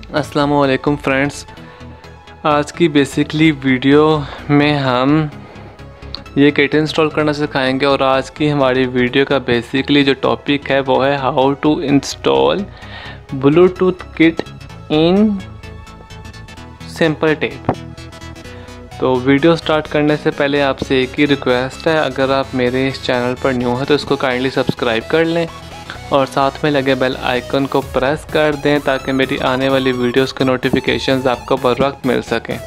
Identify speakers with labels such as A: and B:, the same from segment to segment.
A: अस्सलामुअलैकुम फ्रेंड्स। आज की बेसिकली वीडियो में हम ये किट इंस्टॉल करना सिखाएंगे और आज की हमारी वीडियो का बेसिकली जो टॉपिक है वो है how to install Bluetooth kit in simple tape. तो वीडियो स्टार्ट करने से पहले आपसे एक ही रिक्वेस्ट है, अगर आप मेरे इस चैनल पर न्यू हैं तो इसको काइंडली सब्सक्राइब कर लें और साथ में लगे बेल आइकन को प्रेस कर दें ताकि मेरी आने वाली वीडियोस के नोटिफिकेशंस आपको बर वक्त मिल सकें।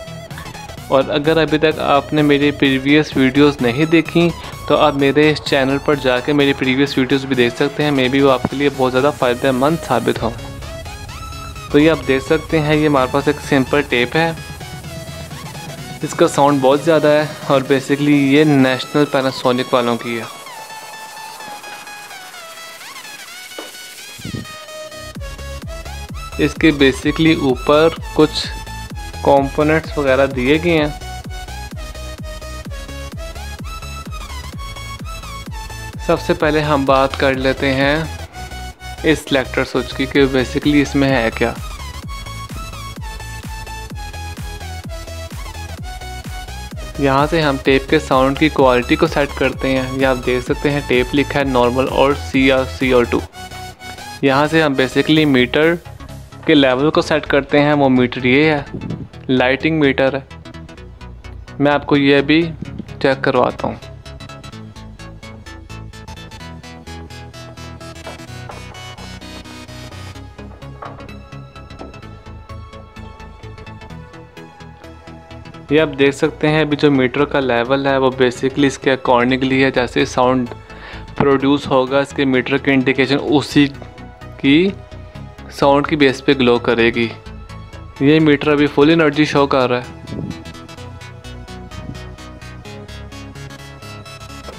A: और अगर अभी तक आपने मेरी प्रीवियस वीडियोस नहीं देखी तो आप मेरे इस चैनल पर जाके मेरी प्रीवियस वीडियोस भी देख सकते हैं, मे बी वो आपके लिए बहुत ज़्यादा फ़ायदेमंद साबित हो। तो ये आप देख सकते हैं, ये हमारे पास एक सिंपल टेप है, इसका साउंड बहुत ज़्यादा है और बेसिकली ये नेशनल पैनासोनिक वालों की है। इसके बेसिकली ऊपर कुछ कंपोनेंट्स वगैरह दिए गए हैं। सबसे पहले हम बात कर लेते हैं इस सिलेक्टर स्विच की कि बेसिकली इसमें है क्या। यहाँ से हम टेप के साउंड की क्वालिटी को सेट करते हैं। ये आप देख सकते हैं टेप लिखा है नॉर्मल और CO2। यहाँ से हम बेसिकली मीटर के लेवल को सेट करते हैं, वो मीटर ये है, लाइटिंग मीटर है। मैं आपको ये भी चेक करवाता हूँ। ये आप देख सकते हैं अभी जो मीटर का लेवल है वो बेसिकली इसके अकॉर्डिंगली है, जैसे साउंड प्रोड्यूस होगा इसके मीटर की इंडिकेशन उसी की साउंड की बेस पे ग्लो करेगी। ये मीटर अभी फुल एनर्जी शो कर रहा है।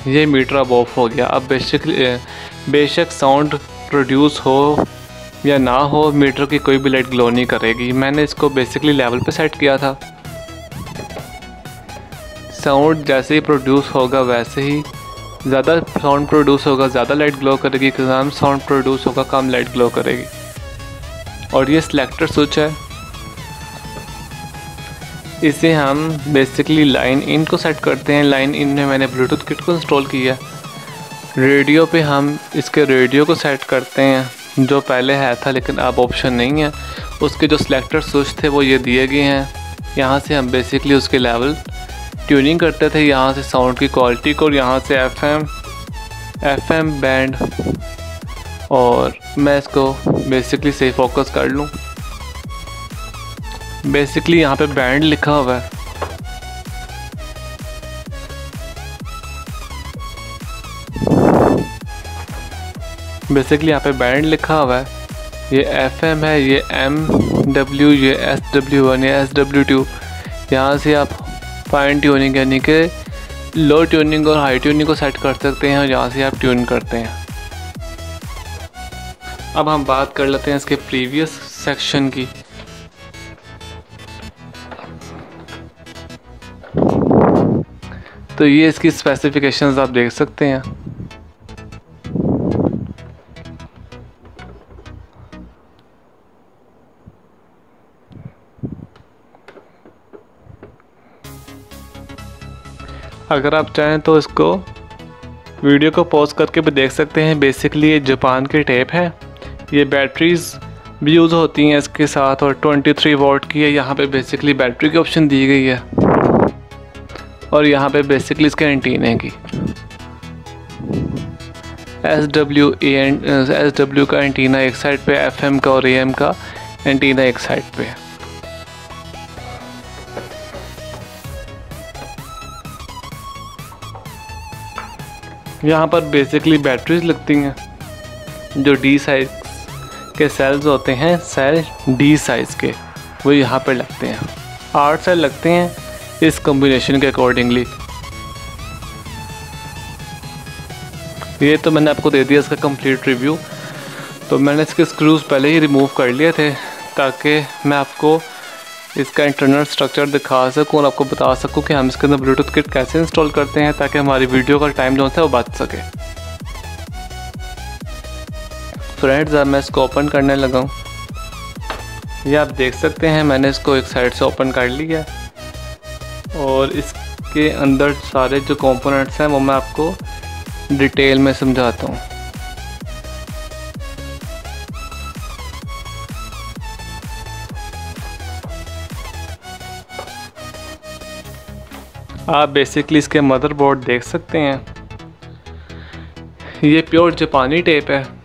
A: ये मीटर अब ऑफ हो गया। अब बेशक साउंड प्रोड्यूस हो या ना हो, मीटर की कोई भी लाइट ग्लो नहीं करेगी। मैंने इसको बेसिकली लेवल पे सेट किया था। साउंड जैसे ही प्रोड्यूस होगा वैसे ही, ज़्यादा साउंड प्रोड्यूस होगा ज़्यादा लाइट ग्लो करेगी, कम साउंड प्रोड्यूस होगा कम लाइट ग्लो करेगी। और ये सिलेक्टर स्विच है, इसे हम बेसिकली लाइन इन को सेट करते हैं। लाइन इन में मैंने ब्लूटूथ किट को इंस्टॉल किया। रेडियो पे हम इसके रेडियो को सेट करते हैं, जो पहले है था लेकिन अब ऑप्शन नहीं है। उसके जो सिलेक्टर स्विच थे वो ये दिए गए हैं। यहाँ से हम बेसिकली उसके लेवल ट्यूनिंग करते थे, यहाँ से साउंड की क्वालिटी को, और यहाँ से FM बैंड। और मैं इसको बेसिकली सही फोकस कर लूँ। बेसिकली यहाँ पे बैंड लिखा हुआ है। बेसिकली यहाँ पे बैंड लिखा हुआ है। ये FM है, ये MW, ये SW1, ये SW2। यहाँ से आप फाइन ट्यूनिंग यानी कि लो ट्यूनिंग और हाई ट्यूनिंग को सेट कर सकते हैं और यहाँ से आप ट्यून करते हैं। अब हम बात कर लेते हैं इसके प्रीवियस सेक्शन की। तो ये इसकी स्पेसिफिकेशंस आप देख सकते हैं। अगर आप चाहें तो इसको वीडियो को पॉज करके भी देख सकते हैं। बेसिकली ये जापान की टेप है। ये बैटरीज भी यूज़ होती हैं इसके साथ और 23 वॉट की है। यहाँ पे बेसिकली बैटरी की ऑप्शन दी गई है और यहाँ पे बेसिकली इसके एंटीने की SW का एंटीना एक साइड पे, FM का और AM का एंटीना एक साइड पे है। यहाँ पर बेसिकली बैटरीज लगती हैं जो D साइज के सेल्स होते हैं, सेल D साइज़ के, वो यहाँ पर लगते हैं। 8 सेल लगते हैं इस कॉम्बिनेशन के अकॉर्डिंगली। ये तो मैंने आपको दे दिया इसका कंप्लीट रिव्यू। तो मैंने इसके स्क्रूज पहले ही रिमूव कर लिए थे ताकि मैं आपको इसका इंटरनल स्ट्रक्चर दिखा सकूं और आपको बता सकूं कि हम इसके अंदर ब्लूटूथ किट कैसे इंस्टॉल करते हैं ताकि हमारी वीडियो का टाइम जो है वो बच सके। फ्रेंड्स अब मैं इसको ओपन करने लगा हूँ। ये आप देख सकते हैं मैंने इसको एक साइड से ओपन कर लिया और इसके अंदर सारे जो कंपोनेंट्स हैं वो मैं आपको डिटेल में समझाता हूँ। आप बेसिकली इसके मदरबोर्ड देख सकते हैं, ये प्योर जापानी टेप है।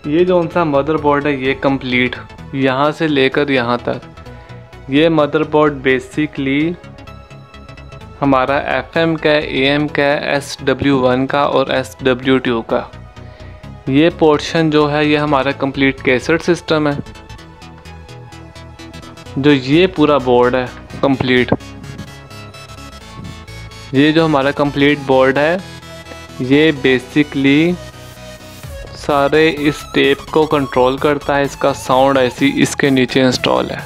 A: ये जो सा मदरबोर्ड है ये कंप्लीट यहाँ से लेकर यहाँ तक, ये मदरबोर्ड बेसिकली हमारा FM का, AM का, SW1 का और SW2 का। ये पोर्शन जो है ये हमारा कंप्लीट कैसेट सिस्टम है। जो ये पूरा बोर्ड है कंप्लीट, ये जो हमारा कंप्लीट बोर्ड है ये बेसिकली सारे इस टेप को कंट्रोल करता है। इसका साउंड ऐसी इसके नीचे इंस्टॉल है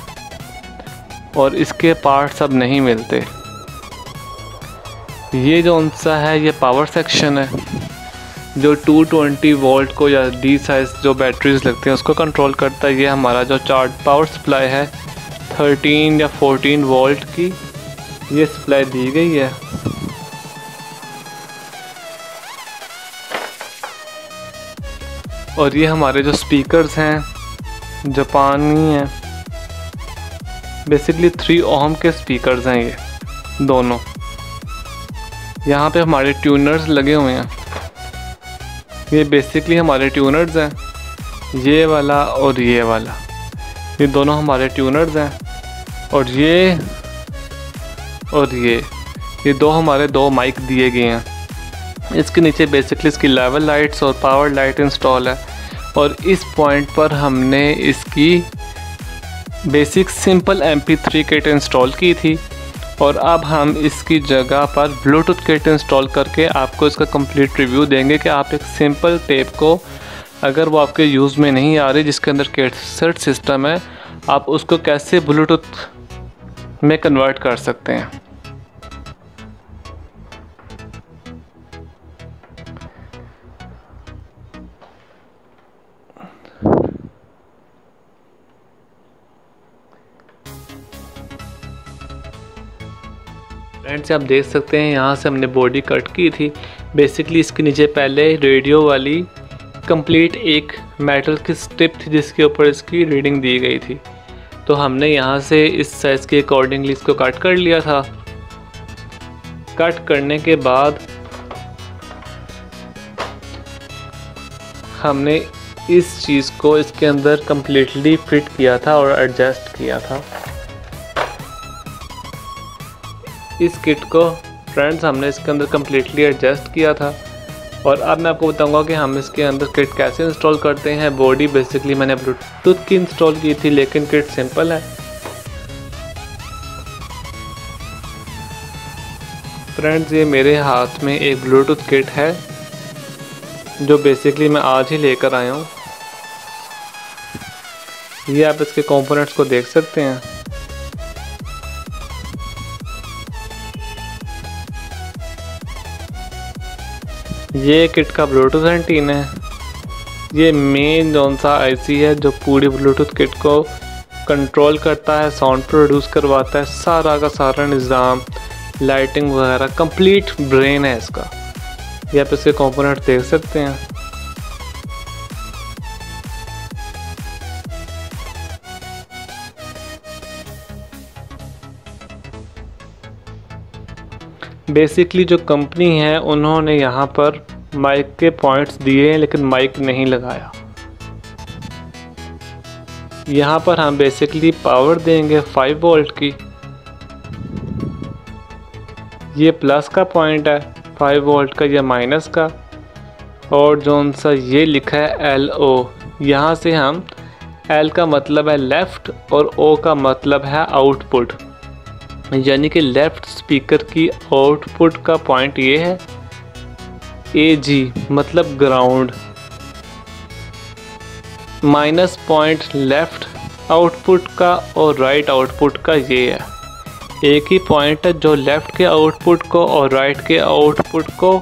A: और इसके पार्ट्स अब नहीं मिलते। ये जो सा है ये पावर सेक्शन है जो 220 वोल्ट को या डी साइज जो बैटरीज लगते हैं उसको कंट्रोल करता है। ये हमारा जो चार्ज पावर सप्लाई है 13 या 14 वोल्ट की ये सप्लाई दी गई है। और ये हमारे जो स्पीकर्स हैं जापानी हैं, बेसिकली 3 ओम के स्पीकर्स हैं ये दोनों। यहाँ पे हमारे ट्यूनर्स लगे हुए हैं, ये बेसिकली हमारे ट्यूनर्स हैं, ये वाला और ये वाला, ये दोनों हमारे ट्यूनर्स हैं। और ये दो हमारे 2 माइक दिए गए हैं। इसके नीचे बेसिकली इसकी लेवल लाइट्स और पावर लाइट इंस्टॉल है। और इस पॉइंट पर हमने इसकी basic simple MP3 kit install की थी और अब हम इसकी जगह पर ब्लूटूथ किट इंस्टॉल करके आपको इसका कंप्लीट रिव्यू देंगे कि आप एक सिंपल टेप को, अगर वो आपके यूज़ में नहीं आ रही जिसके अंदर कैसेट सिस्टम है, आप उसको कैसे ब्लूटूथ में कन्वर्ट कर सकते हैं। फ्रेंड्स आप देख सकते हैं यहाँ से हमने बॉडी कट की थी। बेसिकली इसके नीचे पहले रेडियो वाली कंप्लीट एक मेटल की स्ट्रिप थी जिसके ऊपर इसकी रीडिंग दी गई थी। तो हमने यहाँ से इस साइज़ के अकॉर्डिंगली इसको कट कर लिया था। कट करने के बाद हमने इस चीज़ को इसके अंदर कम्प्लीटली फिट किया था और एडजस्ट किया था। इस किट को फ्रेंड्स हमने इसके अंदर कम्प्लीटली एडजस्ट किया था। और अब मैं आपको बताऊंगा कि हम इसके अंदर किट कैसे इंस्टॉल करते हैं। बॉडी बेसिकली मैंने ब्लूटूथ की इंस्टॉल की थी लेकिन किट सिंपल है। फ्रेंड्स ये मेरे हाथ में एक ब्लूटूथ किट है जो बेसिकली मैं आज ही लेकर आया हूँ। ये आप इसके कंपोनेंट्स को देख सकते हैं। ये किट का ब्लूटूथ एंटीना है। ये मेन जौन सा IC है जो पूरी ब्लूटूथ किट को कंट्रोल करता है, साउंड प्रोड्यूस करवाता है, सारा का सारा निज़ाम, लाइटिंग वगैरह कंप्लीट ब्रेन है इसका। ये आप इसके कंपोनेंट देख सकते हैं। बेसिकली जो कंपनी है उन्होंने यहाँ पर माइक के पॉइंट्स दिए हैं लेकिन माइक नहीं लगाया। यहाँ पर हम बेसिकली पावर देंगे 5 वोल्ट की। ये प्लस का पॉइंट है 5 वोल्ट का, ये माइनस का। और जौन सा ये लिखा है LO, यहाँ से हम L का मतलब है लेफ़्ट और O का मतलब है आउटपुट, यानी कि लेफ़्ट स्पीकर की आउटपुट का पॉइंट ये है। AG मतलब ground, minus point left output का और राइट आउटपुट का ये है। एक ही पॉइंट है जो लेफ़्ट के आउटपुट को और राइट के आउटपुट को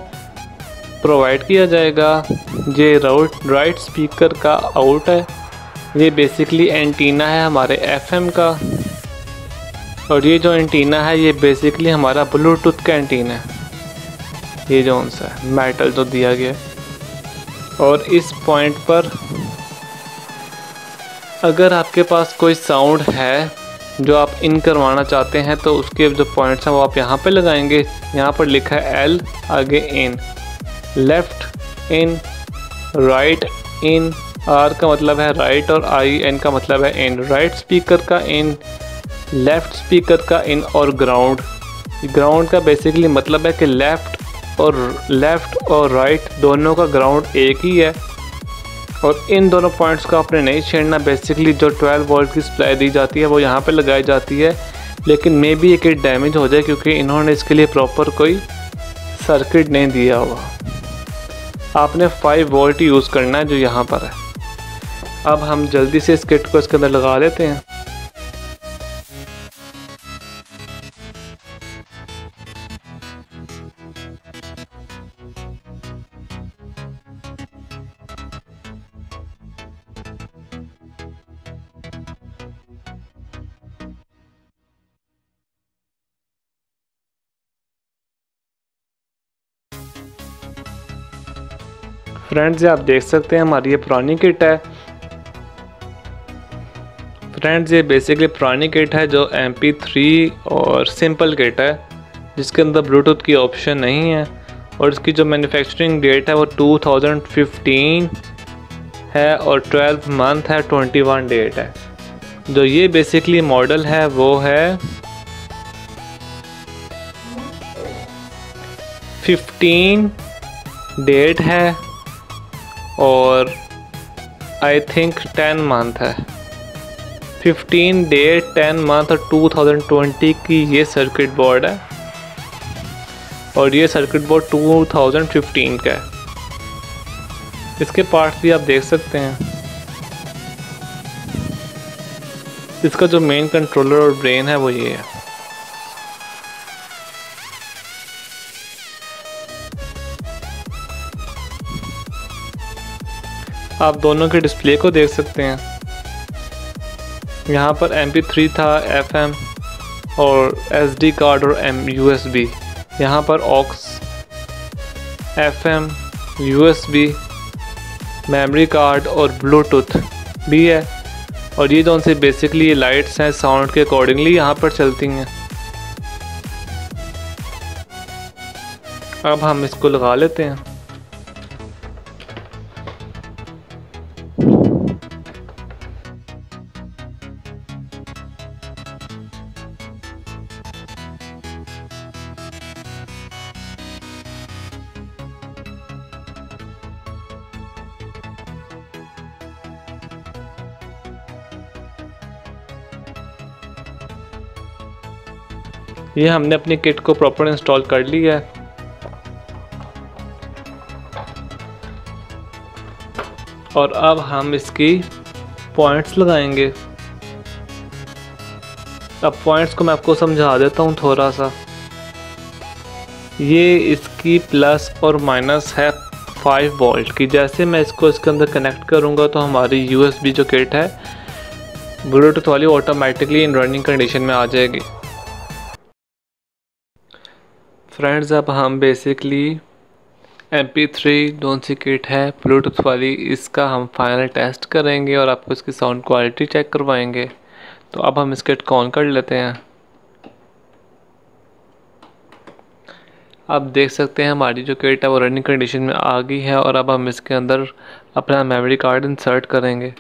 A: प्रोवाइड किया जाएगा। ये राइट स्पीकर का आउट है। ये बेसिकली एंटीना है हमारे एफएम का, और ये जो एंटीना है ये बेसिकली हमारा ब्लूटूथ का एंटीना है। ये जो सा है मेटल जो दिया गया है, और इस पॉइंट पर अगर आपके पास कोई साउंड है जो आप इन करवाना चाहते हैं तो उसके जो पॉइंट्स हैं वो आप यहाँ पे लगाएंगे। यहाँ पर लिखा है एल, आगे in, left in, right in, R का मतलब है राइट और आई एन का मतलब है इन। राइट स्पीकर का इन, लेफ़्ट स्पीकर का इन, और ग्राउंड का बेसिकली मतलब है कि लेफ़्ट और राइट दोनों का ग्राउंड एक ही है, और इन दोनों पॉइंट्स को आपने नहीं छेड़ना। बेसिकली जो 12 वोल्ट की सप्लाई दी जाती है वो यहाँ पे लगाई जाती है, लेकिन मे बी एक डैमेज हो जाए क्योंकि इन्होंने इसके लिए प्रॉपर कोई सर्किट नहीं दिया हुआ। आपने 5 वोल्ट यूज़ करना है जो यहाँ पर है। अब हम जल्दी से इस किट को इसके अंदर लगा लेते हैं। फ्रेंड्स, ये आप देख सकते हैं हमारी ये पुरानी किट है। फ्रेंड्स, ये बेसिकली पुरानी किट है जो MP3 और सिंपल किट है, जिसके अंदर ब्लूटूथ की ऑप्शन नहीं है, और इसकी जो मैन्युफैक्चरिंग डेट है वो 2015 है, और 12 मंथ है, 21 डेट है। जो ये बेसिकली मॉडल है वो है 15 डेट है, और आई थिंक 10 मंथ है। 15 डेट, 10 मंथ और 2020 की ये सर्किट बोर्ड है, और ये सर्किट बोर्ड 2015 का है। इसके पार्ट्स भी आप देख सकते हैं। इसका जो मेन कंट्रोलर और ब्रेन है वो ये है। आप दोनों के डिस्प्ले को देख सकते हैं। यहाँ पर MP3 था, FM और SD कार्ड और USB। यहाँ पर aux, FM, USB, memory card और ब्लूटूथ भी है, और ये जो से बेसिकली ये लाइट्स हैं साउंड के अकॉर्डिंगली यहाँ पर चलती हैं। अब हम इसको लगा लेते हैं। ये हमने अपनी किट को प्रॉपर इंस्टॉल कर लिया है। और अब हम इसकी पॉइंट्स लगाएंगे। अब पॉइंट्स को मैं आपको समझा देता हूँ थोड़ा सा। ये इसकी प्लस और माइनस है 5 वोल्ट की। जैसे मैं इसको इसके अंदर कनेक्ट करूँगा तो हमारी USB जो किट है ब्लूटूथ वाली ऑटोमेटिकली इन रनिंग कंडीशन में आ जाएगी। फ्रेंड्स, अब हम बेसिकली MP3 जोन सी किट है ब्लूटूथ वाली, इसका हम फाइनल टेस्ट करेंगे और आपको इसकी साउंड क्वालिटी चेक करवाएंगे। तो अब हम इस किट को ऑन कर लेते हैं। आप देख सकते हैं हमारी जो किट है वो रनिंग कंडीशन में आ गई है, और अब हम इसके अंदर अपना मेमोरी कार्ड इंसर्ट करेंगे।